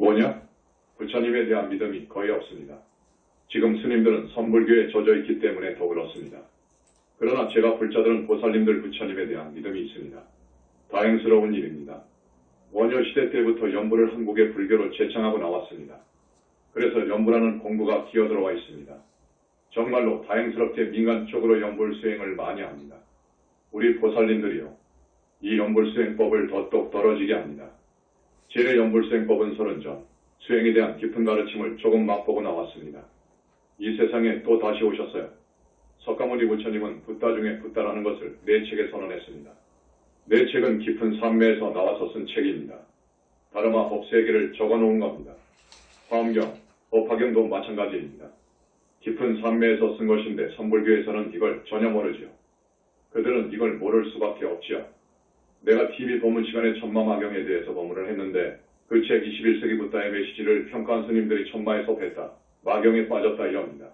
뭐냐? 부처님에 대한 믿음이 거의 없습니다. 지금 스님들은 선불교에 젖어 있기 때문에 더 그렇습니다. 그러나 제가 불자들은 보살님들 부처님에 대한 믿음이 있습니다. 다행스러운 일입니다. 원효시대 때부터 연불을 한국의 불교로 제창하고 나왔습니다. 그래서 연불하는 공부가 기어들어와 있습니다. 정말로 다행스럽게 민간 쪽으로 연불 수행을 많이 합니다. 우리 보살님들이요. 이 연불 수행법을 더 똑 떨어지게 합니다. 제래 연불 수행법은 30전, 수행에 대한 깊은 가르침을 조금 맛보고 나왔습니다. 이 세상에 또 다시 오셨어요. 석가모니 부처님은 붓다 중에 붓다라는 것을 네 책에 선언했습니다. 네 책은 깊은 산매에서 나와서 쓴 책입니다. 다르마 법 세계를 적어놓은 겁니다. 화엄경, 법화경도 마찬가지입니다. 깊은 산매에서 쓴 것인데 선불교에서는 이걸 전혀 모르지요. 그들은 이걸 모를 수밖에 없지요. 내가 TV 법문 시간에 천마마경에 대해서 법문을 했는데 그 책 21세기 붓다의 메시지를 평가한 스님들이 천마에 섭했다. 마경에 빠졌다 이럽니다.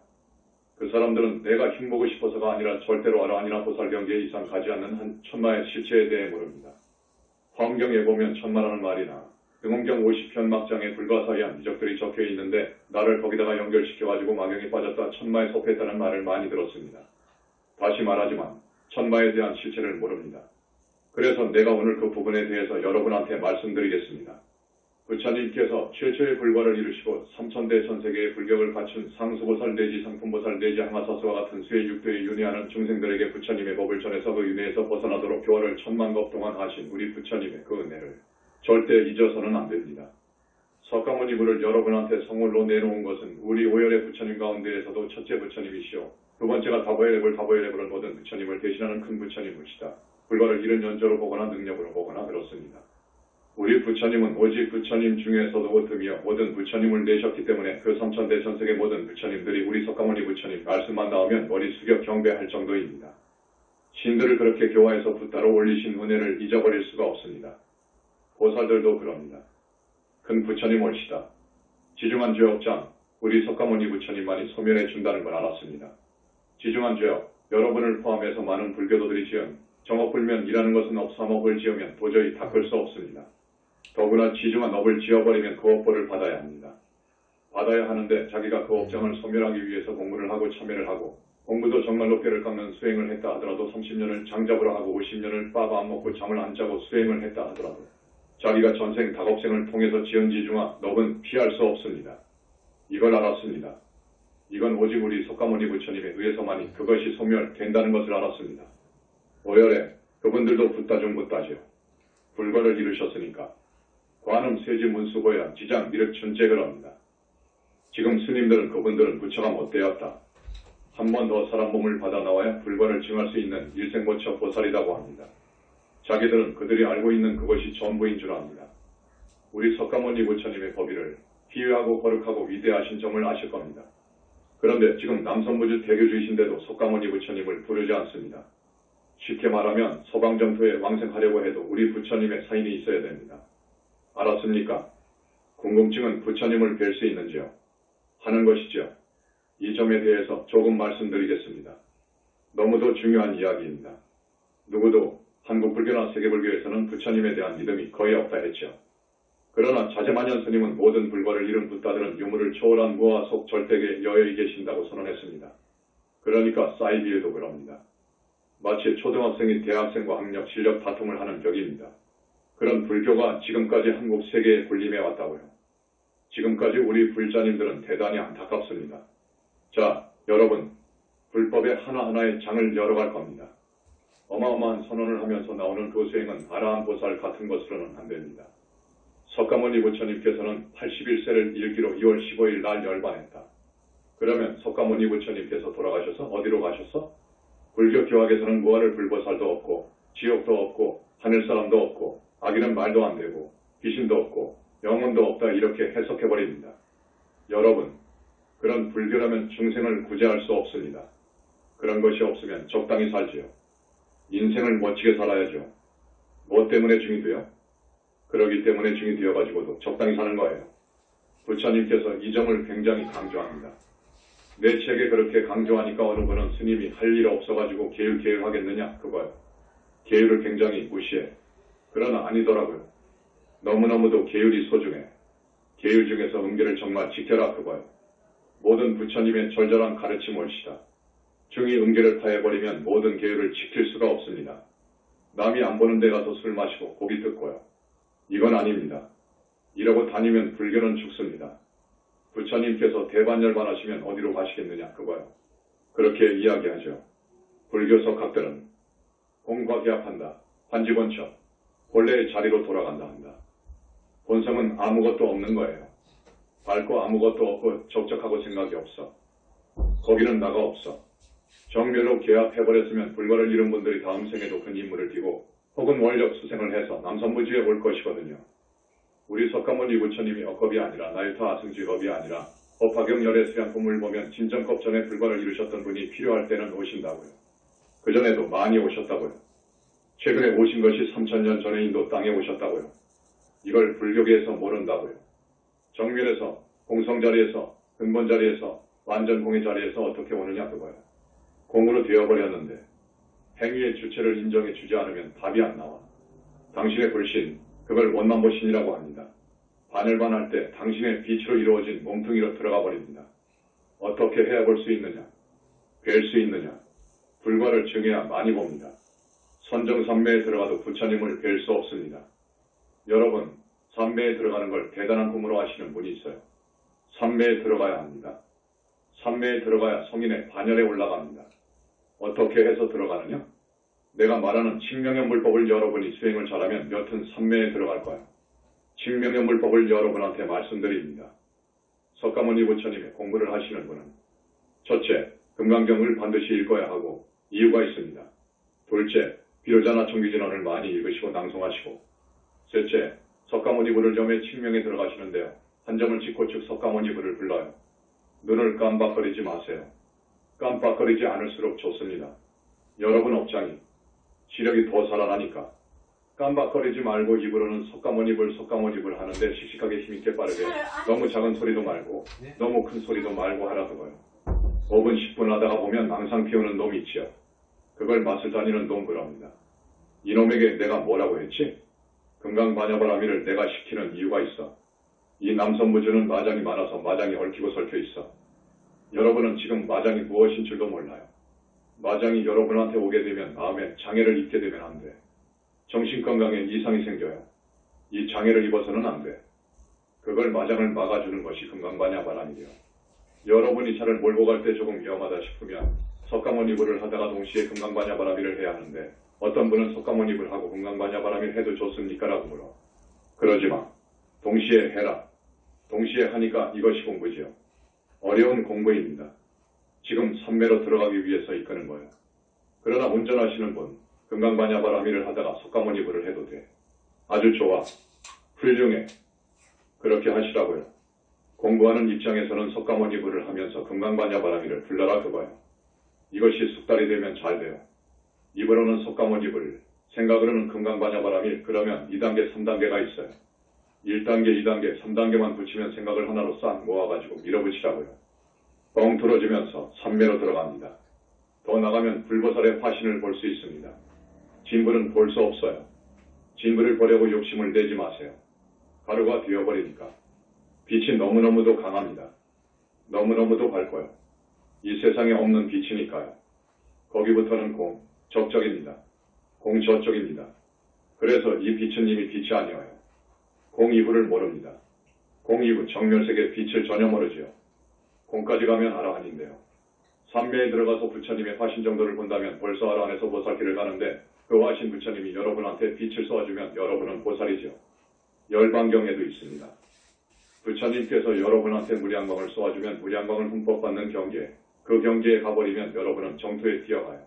그 사람들은 내가 흉보고 싶어서가 아니라 절대로 아라한이나 보살경계 이상 가지 않는 한 천마의 실체에 대해 모릅니다. 화엄경에 보면 천마라는 말이나 등엄경 50편 막장에 불가사의한 이적들이 적혀 있는데 나를 거기다가 연결시켜가지고 마경에 빠졌다 천마에 섭했다는 말을 많이 들었습니다. 다시 말하지만 천마에 대한 실체를 모릅니다. 그래서 내가 오늘 그 부분에 대해서 여러분한테 말씀드리겠습니다. 부처님께서 최초의 불과를 이루시고 3000대 전세계의 불격을 갖춘 상수보살 내지 상품보살 내지 항아사스와 같은 수의 육도에 윤회하는 중생들에게 부처님의 법을 전해서 그 윤회에서 벗어나도록 교화를 1000만법 동안 하신 우리 부처님의 그 은혜를 절대 잊어서는 안 됩니다. 석가모니 부를 여러분한테 성물로 내놓은 것은 우리 오열의 부처님 가운데에서도 첫째 부처님이시오. 두 번째가 다보엘레불을 모든 부처님을 대신하는 큰 부처님이시다. 불과를 이른 연조로 보거나 능력으로 보거나 그렇습니다. 우리 부처님은 오직 부처님 중에서도 으뜸이여 모든 부처님을 내셨기 때문에 그 3000대 전세계 모든 부처님들이 우리 석가모니 부처님 말씀만 나오면 머리 숙여 경배할 정도입니다. 신들을 그렇게 교화해서 붓다로 올리신 은혜를 잊어버릴 수가 없습니다. 보살들도 그럽니다. 큰 부처님 올시다. 지중한 죄업장 우리 석가모니 부처님만이 소멸해 준다는 걸 알았습니다. 지중한 죄업 여러분을 포함해서 많은 불교도들이 지은 정업불면이라는 것은 업삼업을 지으면 도저히 닦을 수 없습니다. 더구나 지중한 업을 지어버리면 그 업벌을 받아야 합니다. 받아야 하는데 자기가 그 업장을 소멸하기 위해서 공부를 하고 참여를 하고 공부도 정말로 뼈를 깎는 수행을 했다 하더라도 30년을 장잡으러 하고 50년을 밥 안 먹고 잠을 안 자고 수행을 했다 하더라도 자기가 전생 다겁생을 통해서 지은 지중한 업은 피할 수 없습니다. 이걸 알았습니다. 이건 오직 우리 석가모니 부처님에 의해서만이 그것이 소멸된다는 것을 알았습니다. 오열에 그분들도 붓다 중 붓다지요. 불과를 이루셨으니까 관음 세지 문수고야 지장 미륵 춘제그럽니다. 지금 스님들은 그분들은 부처가 못되었다. 한 번 더 사람 몸을 받아 나와야 불과를 증할 수 있는 일생모처 보살이라고 합니다. 자기들은 그들이 알고 있는 그것이 전부인 줄 압니다. 우리 석가모니 부처님의 법의를 희유하고 거룩하고 위대하신 점을 아실 겁니다. 그런데 지금 남선무주 대교주이신데도 석가모니 부처님을 부르지 않습니다. 쉽게 말하면 소방정토에 왕생하려고 해도 우리 부처님의 사인이 있어야 됩니다. 알았습니까? 궁금증은 부처님을 뵐 수 있는지요? 하는 것이죠. 이 점에 대해서 조금 말씀드리겠습니다. 너무도 중요한 이야기입니다. 누구도 한국 불교나 세계 불교에서는 부처님에 대한 믿음이 거의 없다 했죠. 그러나 자제만연 스님은 모든 불과를 이룬 붓다들은 유무를 초월한 무아 속 절대계 여여히 계신다고 선언했습니다. 그러니까 사이비에도 그럽니다. 마치 초등학생이 대학생과 학력, 실력 다툼을 하는 격입니다. 그런 불교가 지금까지 한국 세계에 군림해 왔다고요. 지금까지 우리 불자님들은 대단히 안타깝습니다. 자, 여러분, 불법의 하나하나의 장을 열어갈 겁니다. 어마어마한 선언을 하면서 나오는 그 수행은 아라한 보살 같은 것으로는 안 됩니다. 석가모니 부처님께서는 81세를 일기로 2월 15일 날 열반했다. 그러면 석가모니 부처님께서 돌아가셔서 어디로 가셨어? 불교 교학에서는 무아를 불보살도 없고 지옥도 없고 하늘사람도 없고 아기는 말도 안 되고 귀신도 없고 영혼도 없다 이렇게 해석해버립니다. 여러분, 그런 불교라면 중생을 구제할 수 없습니다. 그런 것이 없으면 적당히 살지요. 인생을 멋지게 살아야죠. 뭐 때문에 중이 돼요? 그러기 때문에 중이 되어가지고도 적당히 사는 거예요. 부처님께서 이 점을 굉장히 강조합니다. 내 책에 그렇게 강조하니까 어느 분은 스님이 할 일 없어가지고 계율 하겠느냐 그거요. 계율을 굉장히 무시해. 그러나 아니더라고요. 너무너무도 계율이 소중해. 계율 중에서 음계를 정말 지켜라 그거요. 모든 부처님의 절절한 가르침 옳시다. 중이 음계를 파해버리면 모든 계율을 지킬 수가 없습니다. 남이 안 보는 데 가서 술 마시고 고기 뜯고요. 이건 아닙니다. 이러고 다니면 불교는 죽습니다. 부처님께서 대반열반하시면 어디로 가시겠느냐 그거요. 그렇게 이야기하죠. 불교 석학들은 공과 계합한다. 반지본처. 본래의 자리로 돌아간다 한다. 본성은 아무것도 없는 거예요. 밝고 아무것도 없고 적적하고 생각이 없어. 거기는 나가 없어. 정멸로 계합해버렸으면 불과를 이룬 분들이 다음 생에도 큰 인물을 띠고 혹은 원력 수생을 해서 남선부지에 올 것이거든요. 우리 석가모니 부처님이 억겁이 아니라 나유타 아승직업이 아니라 법화경 열의 수양품을 보면 진정법 전에 불과를 이루셨던 분이 필요할 때는 오신다고요. 그전에도 많이 오셨다고요. 최근에 오신 것이 3000년 전에 인도 땅에 오셨다고요. 이걸 불교계에서 모른다고요. 정면에서 공성자리에서 근본자리에서 완전공의 자리에서 어떻게 오느냐 그거요. 공으로 되어버렸는데 행위의 주체를 인정해 주지 않으면 답이 안 나와. 당신의 불신, 그걸 원만보신이라고 합니다. 반열반할 때 당신의 빛으로 이루어진 몸뚱이로 들어가 버립니다. 어떻게 해야 볼 수 있느냐? 뵐 수 있느냐? 불과를 증해야 많이 봅니다. 선정삼매에 들어가도 부처님을 뵐 수 없습니다. 여러분, 삼매에 들어가는 걸 대단한 꿈으로 하시는 분이 있어요. 삼매에 들어가야 합니다. 삼매에 들어가야 성인의 반열에 올라갑니다. 어떻게 해서 들어가느냐? 내가 말하는 칙명의 물법을 여러분이 수행을 잘하면 여튼 삼매에 들어갈 거야. 칙명의 물법을 여러분한테 말씀드립니다. 석가모니 부처님의 공부를 하시는 분은 첫째, 금강경을 반드시 읽어야 하고 이유가 있습니다. 둘째, 비로자나 청기진언을 많이 읽으시고 낭송하시고 셋째, 석가모니 불을 점에 칙명에 들어가시는데요. 한 점을 짚고 즉 석가모니 불을 불러요. 눈을 깜빡거리지 마세요. 깜빡거리지 않을수록 좋습니다. 여러분 업장이 시력이 더 살아나니까 깜빡거리지 말고 입으로는 석가모니 불 하는데 씩씩하게 힘있게 빠르게 너무 작은 소리도 말고 너무 큰 소리도 말고 하라고요. 5분 10분 하다가 보면 망상 피우는 놈 있지요. 그걸 맛을 다니는 놈 그럽니다. 이놈에게 내가 뭐라고 했지? 금강반야바라미를 내가 시키는 이유가 있어. 이 남선부주는 마장이 많아서 마장이 얽히고 설켜 있어. 여러분은 지금 마장이 무엇인 줄도 몰라요. 마장이 여러분한테 오게 되면 마음에 장애를 입게 되면 안 돼. 정신건강에 이상이 생겨요. 이 장애를 입어서는 안 돼. 그걸 마장을 막아주는 것이 금강반야바람이에요. 여러분이 차를 몰고 갈 때 조금 위험하다 싶으면 석가모니 불을 하다가 동시에 금강반야바라미를 해야 하는데 어떤 분은 석가모니 불 하고 금강반야바라미를 해도 좋습니까? 라고 물어. 그러지 마. 동시에 해라. 동시에 하니까 이것이 공부지요. 어려운 공부입니다. 지금 삼매로 들어가기 위해서 이끄는 거예요. 그러나 운전하시는 분, 금강반야바라미를 하다가 석가모니 불을 해도 돼. 아주 좋아. 훌륭해. 그렇게 하시라고요. 공부하는 입장에서는 석가모니 불을 하면서 금강반야바라미를 불러라 그거예요. 이것이 숙달이 되면 잘 돼요. 입으로는 석가모니 불, 생각으로는 금강반야바라미, 그러면 2단계, 3단계가 있어요. 1단계, 2단계, 3단계만 붙이면 생각을 하나로 싹 모아가지고 밀어붙이라고요. 뻥 틀어지면서 삼매로 들어갑니다. 더 나가면 불보살의 화신을 볼 수 있습니다. 진불은 볼 수 없어요. 진불을 보려고 욕심을 내지 마세요. 가루가 되어버리니까. 빛이 너무너무도 강합니다. 너무너무도 밝고요. 이 세상에 없는 빛이니까요. 거기부터는 공, 적적입니다. 공 저쪽입니다. 그래서 이 빛은 이미 빛이 아니어요. 공 이후를 모릅니다. 공 이후 정멸세계 빛을 전혀 모르지요. 공까지 가면 아라한인데요. 삼매에 들어가서 부처님의 화신 정도를 본다면 벌써 아라한에서 보살길을 가는데 그 화신 부처님이 여러분한테 빛을 쏘아주면 여러분은 보살이죠. 열반경에도 있습니다. 부처님께서 여러분한테 무량광을 쏘아주면 무량광을 흠뻑 받는 경계에 그 경계에 가버리면 여러분은 정토에 뛰어가요.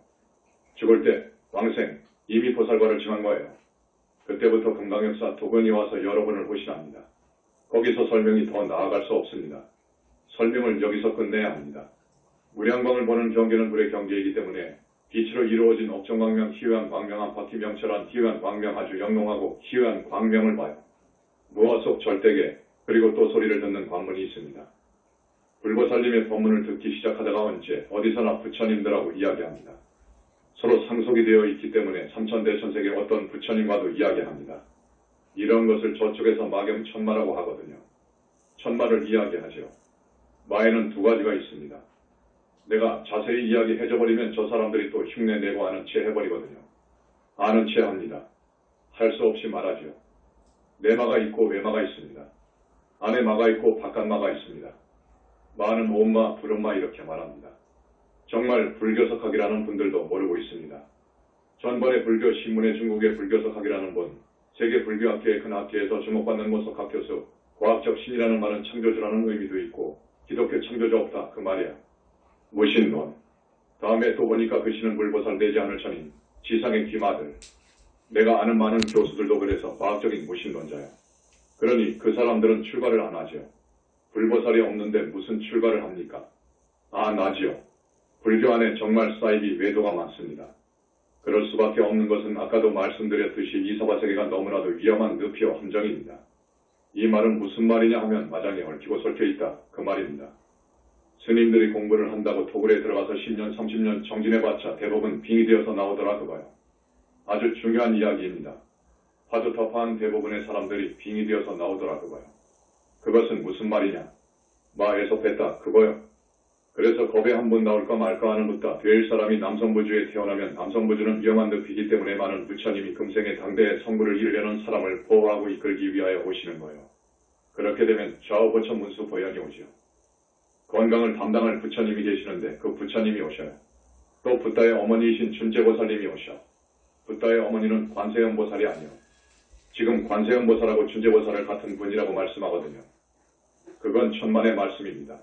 죽을 때 왕생 이미 보살과를 증한 거예요. 그때부터 금강역사 두 분이 와서 여러분을 보시랍니다. 거기서 설명이 더 나아갈 수 없습니다. 설명을 여기서 끝내야 합니다. 무량광을 보는 경계는 불의 경계이기 때문에 빛으로 이루어진 억정광명, 희유한 광명한 바퀴명철한 희유한 광명 아주 영롱하고 희유한 광명을 봐요. 무화 속 절대계 그리고 또 소리를 듣는 관문이 있습니다. 불보살님의 법문을 듣기 시작하다가 언제 어디서나 부처님들하고 이야기합니다. 서로 상속이 되어 있기 때문에 삼천대천세계 어떤 부처님과도 이야기합니다. 이런 것을 저쪽에서 마경천마라고 하거든요. 천마를 이야기하지요. 마에는 두 가지가 있습니다. 내가 자세히 이야기해줘버리면 저 사람들이 또 흉내내고 아는 체 해버리거든요. 아는 체 합니다. 할 수 없이 말하지요. 내마가 있고 외마가 있습니다. 안에 마가 있고 바깥 마가 있습니다. 마는 온마, 불온마 이렇게 말합니다. 정말 불교석학이라는 분들도 모르고 있습니다. 전번에 불교 신문에 중국의 불교석학이라는 분, 세계 불교학계의 큰 학계에서 주목받는 모석학 교수, 과학적 신이라는 말은 창조주라는 의미도 있고 기독교 창조주 없다 그 말이야. 무신론. 다음에 또 보니까 그 신은 불보살 내지 않을 천인 지상의 귀마들. 내가 아는 많은 교수들도 그래서 과학적인 무신론자야. 그러니 그 사람들은 출가를 안 하죠. 불보살이 없는데 무슨 출가를 합니까? 아, 나지요. 불교 안에 정말 사이비 외도가 많습니다. 그럴 수밖에 없는 것은 아까도 말씀드렸듯이 이 사바세계가 너무나도 위험한 늪이요 함정입니다. 이 말은 무슨 말이냐 하면 마장에 얽히고 설켜 있다 그 말입니다. 스님들이 공부를 한다고 토굴에 들어가서 10년, 30년 정진해봤자 대부분 빙이 되어서 나오더라 그거요. 아주 중요한 이야기입니다. 화두타파한 대부분의 사람들이 빙이 되어서 나오더라 그거요. 그것은 무슨 말이냐? 마에서 뺐다 그거요. 그래서 겁에 한 번 나올까 말까 하는 붓다 될 사람이 남성부주에 태어나면 남성부주는 위험한 늪이기 때문에 많은 부처님이 금생에 당대의 성부를 이루려는 사람을 보호하고 이끌기 위하여 오시는 거예요. 그렇게 되면 좌우보처 문수 보현이 오죠. 건강을 담당할 부처님이 계시는데 그 부처님이 오셔요. 또 붓다의 어머니이신 준재보살님이 오셔. 붓다의 어머니는 관세음보살이 아니요. 지금 관세음보살하고 준재보살을 같은 분이라고 말씀하거든요. 그건 천만의 말씀입니다.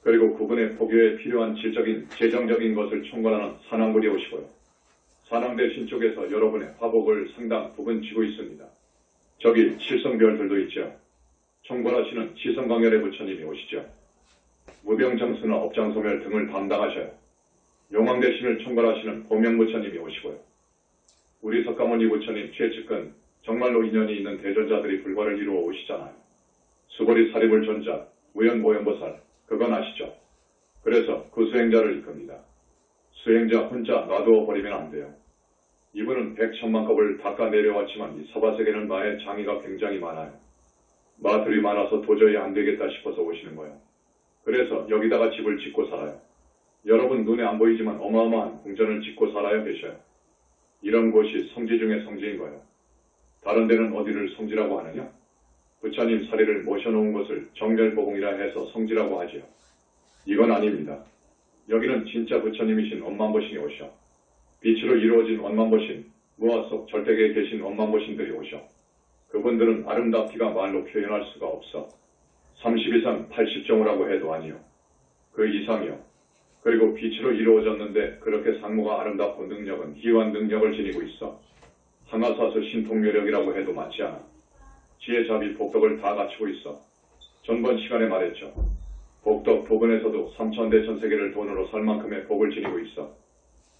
그리고 그분의 포교에 필요한 질적인, 재정적인 것을 총괄하는 산왕불이 오시고요. 산왕대신 쪽에서 여러분의 화복을 상당 부분 쥐고 있습니다. 저기 칠성별들도 있죠. 총괄하시는 지성광열의 부처님이 오시죠. 무병장수나 업장소멸 등을 담당하셔요. 용왕대신을 총괄하시는 보명부처님이 오시고요. 우리 석가모니 부처님 최측근 정말로 인연이 있는 대전자들이 불과를 이루어 오시잖아요. 수보리 사리불 전자, 무연보현보살 그건 아시죠? 그래서 그 수행자를 이끕니다. 수행자 혼자 놔두어 버리면 안 돼요. 이분은 백천만 겁을 닦아 내려왔지만 이 사바세계는 마의 장애가 굉장히 많아요. 마들이 많아서 도저히 안 되겠다 싶어서 오시는 거예요. 그래서 여기다가 집을 짓고 살아요. 여러분 눈에 안 보이지만 어마어마한 궁전을 짓고 살아야 계셔요. 이런 곳이 성지 중에 성지인 거예요. 다른 데는 어디를 성지라고 하느냐? 부처님 사리를 모셔놓은 것을 정멸보공이라 해서 성지라고 하지요. 이건 아닙니다. 여기는 진짜 부처님이신 원만보신이 오셔. 빛으로 이루어진 원만보신, 무아 속 절대계에 계신 원만보신들이 오셔. 그분들은 아름답기가 말로 표현할 수가 없어. 30 이상 80정우라고 해도 아니요. 그 이상이요. 그리고 빛으로 이루어졌는데 그렇게 상무가 아름답고 능력은 희유한 능력을 지니고 있어. 하나사스 신통묘력이라고 해도 맞지 않아. 지혜, 자비, 복덕을 다 갖추고 있어. 전번 시간에 말했죠. 복덕 부분에서도 삼천대천세계를 돈으로 살 만큼의 복을 지니고 있어.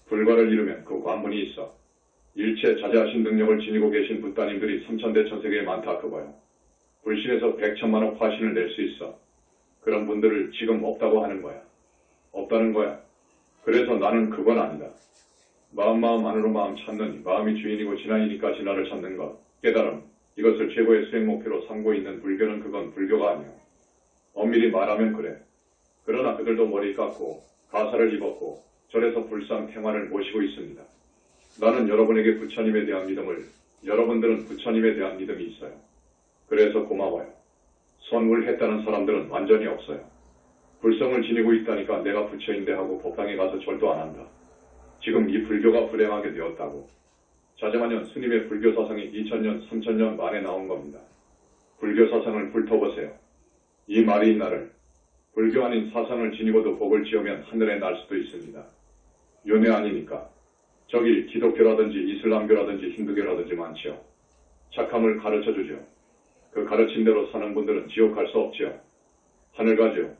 불과를 이루면 그 관문이 있어. 일체 자제하신 능력을 지니고 계신 붓다님들이 삼천대천세계에 많다 그거요. 불신에서 백천만억 화신을 낼 수 있어. 그런 분들을 지금 없다고 하는 거야. 없다는 거야. 그래서 나는 그건 아니다. 마음 안으로 마음 찾는 마음이 주인이고 진화이니까 진화를 찾는 것. 깨달음. 이것을 최고의 수행 목표로 삼고 있는 불교는 그건 불교가 아니야. 엄밀히 말하면 그래. 그러나 그들도 머리 깎고 가사를 입었고 절에서 불상 평화를 모시고 있습니다. 나는 여러분에게 부처님에 대한 믿음을, 여러분들은 부처님에 대한 믿음이 있어요. 그래서 고마워요. 선물했다는 사람들은 완전히 없어요. 불성을 지니고 있다니까 내가 부처인데 하고 법당에 가서 절도 안 한다. 지금 이 불교가 불행하게 되었다고. 자제만년 스님의 불교 사상이 2000년, 3000년 만에 나온 겁니다. 불교 사상을 훑어보세요. 이 말이 나를 불교 아닌 사상을 지니고도 복을 지으면 하늘에 날 수도 있습니다. 윤회 아니니까. 저기 기독교라든지 이슬람교라든지 힌두교라든지 많지요. 착함을 가르쳐주죠. 그 가르침대로 사는 분들은 지옥 갈 수 없지요. 하늘 가죠.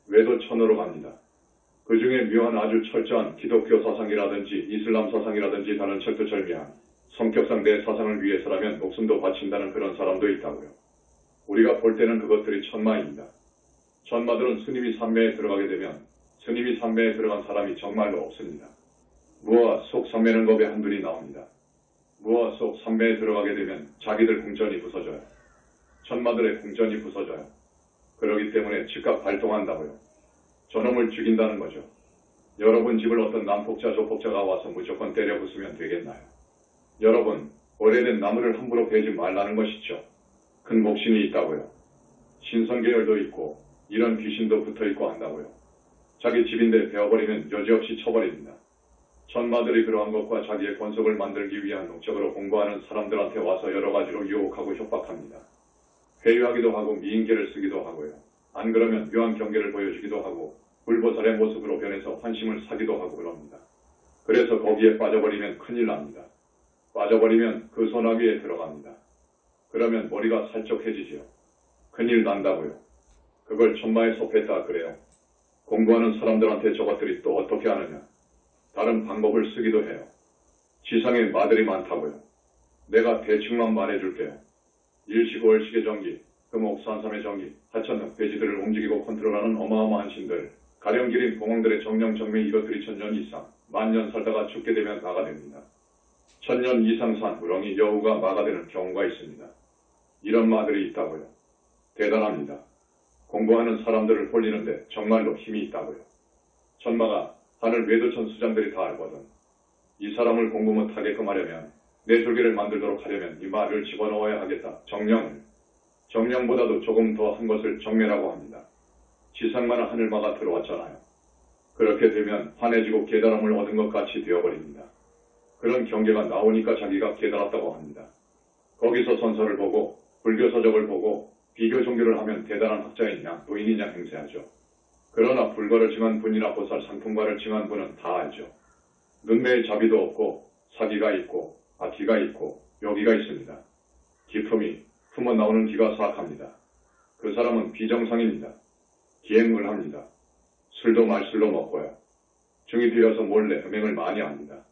외도 천으로 갑니다. 그 중에 묘한 아주 철저한 기독교 사상이라든지 이슬람 사상이라든지 다른 철두철미한 성격상 내 사상을 위해서라면 목숨도 바친다는 그런 사람도 있다고요. 우리가 볼 때는 그것들이 천마입니다. 천마들은 스님이 삼매에 들어가게 되면 스님이 삼매에 들어간 사람이 정말로 없습니다. 무아 속 삼매는 법에 한둘이 나옵니다. 무아 속 삼매에 들어가게 되면 자기들 궁전이 부서져요. 천마들의 궁전이 부서져요. 거기 때문에 즉각 발동한다고요. 저놈을 죽인다는 거죠. 여러분 집을 어떤 난폭자 조폭자가 와서 무조건 때려 부수면 되겠나요? 여러분, 오래된 나무를 함부로 베지 말라는 것이죠. 큰 목신이 있다고요. 신성계열도 있고 이런 귀신도 붙어있고 한다고요. 자기 집인데 베어버리면 여지없이 쳐버립니다. 천마들이 그러한 것과 자기의 권속을 만들기 위한 목적으로 공부하는 사람들한테 와서 여러 가지로 유혹하고 협박합니다. 회유하기도 하고 미인계를 쓰기도 하고요. 안 그러면 묘한 경계를 보여주기도 하고 불보살의 모습으로 변해서 환심을 사기도 하고 그럽니다. 그래서 거기에 빠져버리면 큰일 납니다. 빠져버리면 그 소나기에 들어갑니다. 그러면 머리가 살쩍해지지요. 큰일 난다고요. 그걸 천마에 섭했다 그래요. 공부하는 사람들한테 저것들이 또 어떻게 하느냐. 다른 방법을 쓰기도 해요. 지상에 마들이 많다고요. 내가 대충만 말해줄게요. 일시고월식의 전기, 금옥산삼의 전기, 하천등 돼지들을 움직이고 컨트롤하는 어마어마한 신들, 가령 기린 봉황들의 정령정매 이것들이 천년 이상, 만년 살다가 죽게 되면 마가 됩니다. 천년 이상 산 우렁이 여우가 마가 되는 경우가 있습니다. 이런 마들이 있다고요. 대단합니다. 공부하는 사람들을 홀리는데 정말로 힘이 있다고요. 천마가 하늘 외도천 수장들이 다 알거든. 이 사람을 공부 못하게끔 하려면 내 졸개를 만들도록 하려면 이 말을 집어넣어야 하겠다. 정령을. 정령보다도 조금 더 한 것을 정매라고 합니다. 지상만한 하늘마가 들어왔잖아요. 그렇게 되면 환해지고 깨달음을 얻은 것 같이 되어버립니다. 그런 경계가 나오니까 자기가 깨달았다고 합니다. 거기서 선서를 보고 불교 서적을 보고 비교 종교를 하면 대단한 학자이냐 노인이냐 행세하죠. 그러나 불과를 증한 분이나 보살 상품과를 증한 분은 다 알죠. 눈매의 자비도 없고 사기가 있고 악기가 있고 여기가 있습니다. 기품이 품어 나오는 기가 사악합니다. 그 사람은 비정상입니다. 기행을 합니다. 술도 말술로 먹고요. 중이 되어서 몰래 음행을 많이 합니다.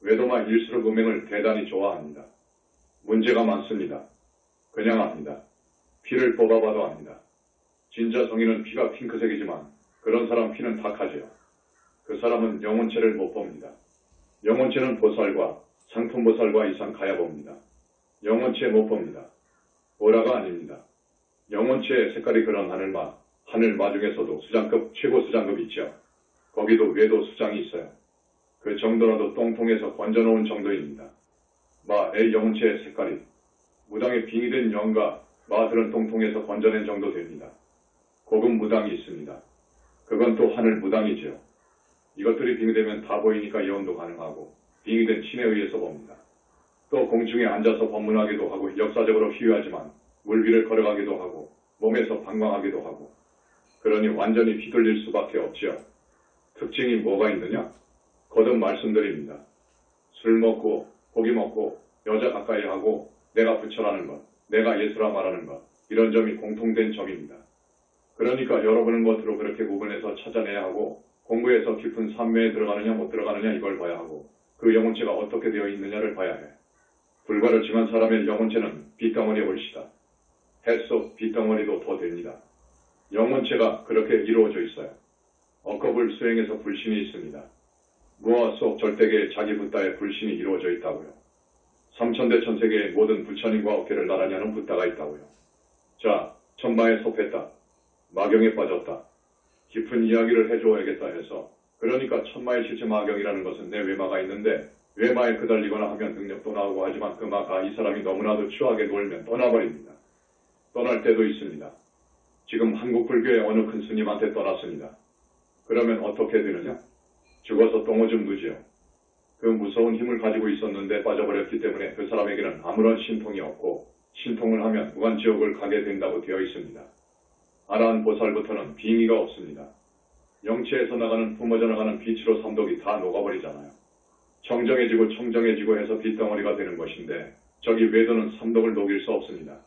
외도마 일수록 음행을 대단히 좋아합니다. 문제가 많습니다. 그냥 합니다. 피를 뽑아봐도 합니다. 진짜 성인은 피가 핑크색이지만 그런 사람 피는 탁하지요. 그 사람은 영혼체를 못 봅니다. 영혼체는 보살과 상품보살과 이상 가야 봅니다. 영혼체 못 봅니다. 보라가 아닙니다. 영혼체의 색깔이 그런 하늘마 중에서도 수장급, 최고 수장급이 있죠. 거기도 외도 수장이 있어요. 그 정도라도 똥통에서 건져놓은 정도입니다. 마의 영혼체의 색깔이 무당에 빙의된 영과 마들은 똥통에서 건져낸 정도 됩니다. 고급 무당이 있습니다. 그건 또 하늘 무당이죠. 이것들이 빙의되면 다 보이니까 예언도 가능하고 빙의된 신에 의해서 봅니다. 또 공중에 앉아서 법문하기도 하고 역사적으로 희유하지만 물 위를 걸어가기도 하고 몸에서 방광하기도 하고 그러니 완전히 휘둘릴 수밖에 없지요. 특징이 뭐가 있느냐? 거듭 말씀드립니다. 술 먹고 고기 먹고 여자 가까이 하고 내가 부처라는 것, 내가 예수라 말하는 것 이런 점이 공통된 점입니다. 그러니까 여러분은 것으로 그렇게 구분해서 찾아내야 하고 공부해서 깊은 산매에 들어가느냐 못 들어가느냐 이걸 봐야 하고 그 영혼체가 어떻게 되어 있느냐를 봐야 해. 불과를 증한 사람의 영혼체는 빗덩어리 올시다. 해 속 빗덩어리도 더 됩니다. 영혼체가 그렇게 이루어져 있어요. 억겁을 수행해서 불신이 있습니다. 무아 속 절대계의 자기 붓다에 불신이 이루어져 있다고요. 삼천대 천세계의 모든 부처님과 어깨를 나란히 하는 붓다가 있다고요. 자, 천마에 섭했다. 마경에 빠졌다. 깊은 이야기를 해줘야겠다 해서 그러니까 천마의 실체 마경이라는 것은 내 외마가 있는데 외마에 그달리거나 하면 능력도 나오고 하지만 그 마가 이 사람이 너무나도 추하게 놀면 떠나버립니다. 떠날 때도 있습니다. 지금 한국 불교의 어느 큰 스님한테 떠났습니다. 그러면 어떻게 되느냐? 죽어서 똥오줌 누지요. 그 무서운 힘을 가지고 있었는데 빠져버렸기 때문에 그 사람에게는 아무런 신통이 없고 신통을 하면 무간지옥을 가게 된다고 되어 있습니다. 아라한 보살부터는 빙의가 없습니다. 영체에서 나가는 품어져 나가는 빛으로 삼독이 다 녹아버리잖아요. 청정해지고 청정해지고 해서 빗덩어리가 되는 것인데 저기 외도는 삼독을 녹일 수 없습니다.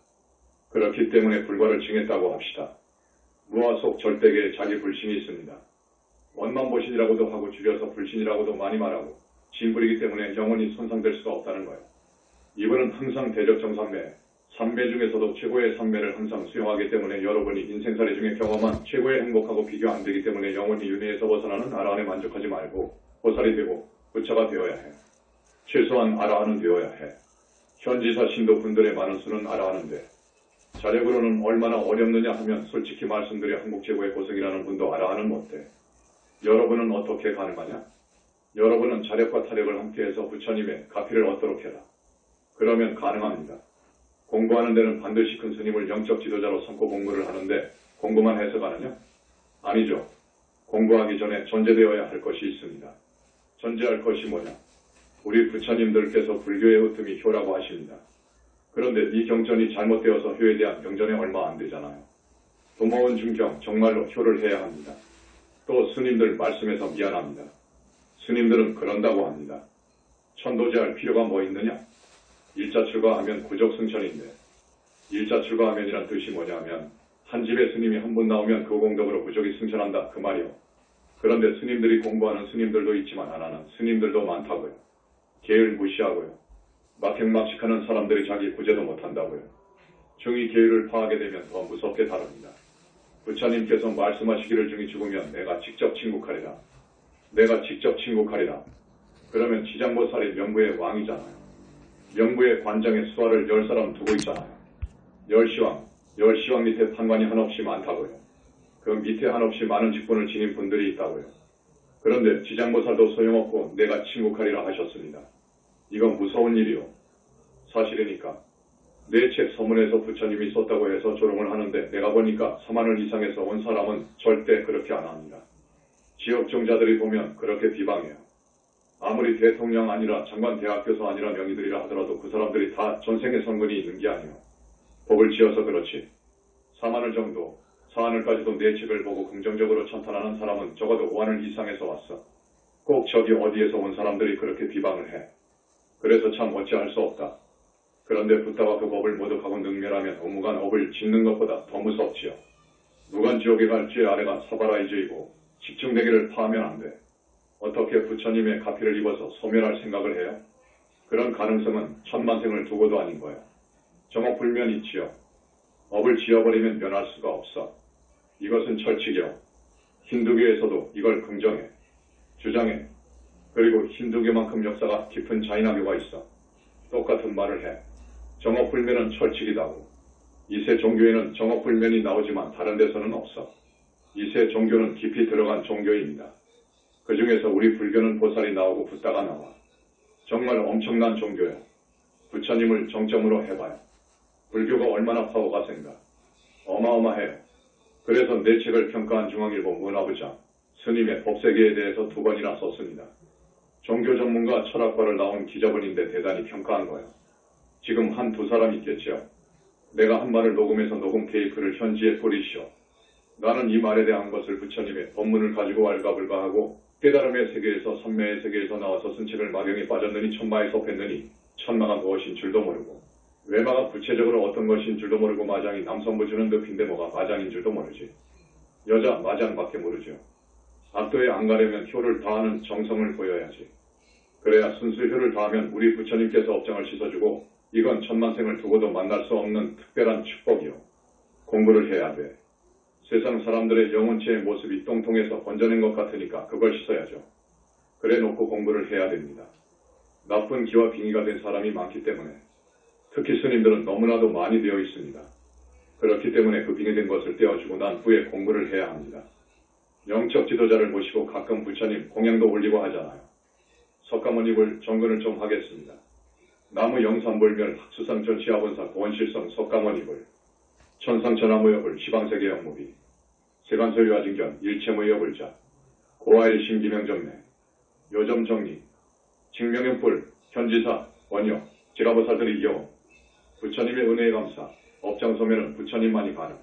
그렇기 때문에 불과를 증했다고 합시다. 무아 속 절대계에 자기 불신이 있습니다. 원만보신이라고도 하고 줄여서 불신이라고도 많이 말하고 진불이기 때문에 영혼이 손상될 수가 없다는 거예요. 이분은 항상 대적정삼매, 삼매 중에서도 최고의 삼매를 항상 수용하기 때문에 여러분이 인생살이 중에 경험한 최고의 행복하고 비교 안 되기 때문에 영혼이 윤회에서 벗어나는 아라한에 만족하지 말고 보살이 되고 부처가 되어야 해. 최소한 아라한은 되어야 해. 현지사 신도 분들의 많은 수는 아라한인데 자력으로는 얼마나 어렵느냐 하면 솔직히 말씀드려 한국 최고의 고성이라는 분도 알아하는 못해. 여러분은 어떻게 가능하냐? 여러분은 자력과 타력을 함께해서 부처님의 가피를 얻도록 해라. 그러면 가능합니다. 공부하는 데는 반드시 큰 스님을 영적 지도자로 삼고 공부를 하는데 공부만 해서 가느냐? 아니죠. 공부하기 전에 전제되어야 할 것이 있습니다. 전제할 것이 뭐냐? 우리 부처님들께서 불교의 으뜸이 효라고 하십니다. 그런데 이 경전이 잘못되어서 효에 대한 경전에 얼마 안 되잖아요. 도모원 중경 정말로 효를 해야 합니다. 또 스님들 말씀에서 미안합니다. 스님들은 그런다고 합니다. 천도제할 필요가 뭐 있느냐? 일자 출가하면 구적 승천인데 일자 출가하면이란 뜻이 뭐냐면 한 집에 스님이 한 분 나오면 그 공덕으로 부족이 승천한다 그 말이요. 그런데 스님들이 공부하는 스님들도 있지만 안 하는 스님들도 많다고요. 계율 무시하고요. 막행막식하는 사람들이 자기 구제도 못한다고요. 중이 계율을 파하게 되면 더 무섭게 다릅니다. 부처님께서 말씀하시기를 중이 죽으면 내가 직접 친국하리라. 내가 직접 친국하리라. 그러면 지장보살이 명부의 왕이잖아요. 명부의 관장에 수하를 10사람 두고 있잖아요. 10시왕 밑에 판관이 한없이 많다고요. 그 밑에 한없이 많은 직분을 지닌 분들이 있다고요. 그런데 지장보살도 소용없고 내가 친국하리라 하셨습니다. 이건 무서운 일이요. 사실이니까. 내 책 서문에서 부처님이 썼다고 해서 조롱을 하는데 내가 보니까 3만원 이상에서 온 사람은 절대 그렇게 안 합니다. 지역종자들이 보면 그렇게 비방해요. 아무리 대통령 아니라 장관 대학교수 아니라 명의들이라 하더라도 그 사람들이 다 전생의 성분이 있는 게 아니에요. 법을 지어서 그렇지. 4만원 정도, 4하늘까지도 내 책을 보고 긍정적으로 찬탄하는 사람은 적어도 5하늘 이상에서 왔어. 꼭 저기 어디에서 온 사람들이 그렇게 비방을 해. 그래서 참 어찌할 수 없다. 그런데 붓다가 그 법을 모독하고 능멸하면 오무간 업을 짓는 것보다 더 무섭지요. 무간지옥에 갈 죄 아래가 사바라이 죄이고 집중대기를 파하면 안 돼. 어떻게 부처님의 가피를 입어서 소멸할 생각을 해요? 그런 가능성은 천만생을 두고도 아닌 거예요. 정업불면 있지요. 업을 지어버리면 면할 수가 없어. 이것은 철칙이요. 힌두교에서도 이걸 긍정해, 주장해. 그리고 힌두교만큼 역사가 깊은 자이나교가 있어. 똑같은 말을 해. 정업불면은 철칙이다고. 이세 종교에는 정업불면이 나오지만 다른 데서는 없어. 이세 종교는 깊이 들어간 종교입니다. 그 중에서 우리 불교는 보살이 나오고 붓다가 나와. 정말 엄청난 종교예요. 부처님을 정점으로 해봐요. 불교가 얼마나 파워가 센가. 어마어마해요. 그래서 내 책을 평가한 중앙일보 문화부장 스님의 법세계에 대해서 2번이나 썼습니다. 종교 전문가 철학과를 나온 기자분인데 대단히 평가한 거예요. 지금 1-2사람 있겠죠. 내가 한 말을 녹음해서 녹음 테이프를 현지에 뿌리시오. 나는 이 말에 대한 것을 부처님의 법문을 가지고 알가불가하고 깨달음의 세계에서 선매의 세계에서 나와서 쓴 책을 마경에 빠졌느니 천마에 섭했느니 천마가 무엇인 줄도 모르고 외마가 구체적으로 어떤 것인 줄도 모르고 마장이 남성부 주는 늪인데 뭐가 마장인 줄도 모르지. 여자 마장밖에 모르죠. 압도에 안 가려면 효를 다하는 정성을 보여야지. 그래야 순수 효를 다하면 우리 부처님께서 업장을 씻어주고 이건 천만생을 두고도 만날 수 없는 특별한 축복이요. 공부를 해야 돼. 세상 사람들의 영혼체의 모습이 똥통에서 번져낸 것 같으니까 그걸 씻어야죠. 그래 놓고 공부를 해야 됩니다. 나쁜 기와 빙의가 된 사람이 많기 때문에 특히 스님들은 너무나도 많이 되어 있습니다. 그렇기 때문에 그 빙의된 것을 떼어주고 난 후에 공부를 해야 합니다. 영적 지도자를 모시고 가끔 부처님 공양도 올리고 하잖아요. 석가모니불 정근을 좀 하겠습니다. 나무 영산불멸 학수상전 지하본사 원실성 석가모니불 천상천하무여불 시방세계 영무비 세간소유화진견 일체무여불자 고아일 심기명정례 요점정리 직명연불 현지사 원효 지라보살들이 이어 부처님의 은혜에 감사 업장소멸은 부처님만이 가능.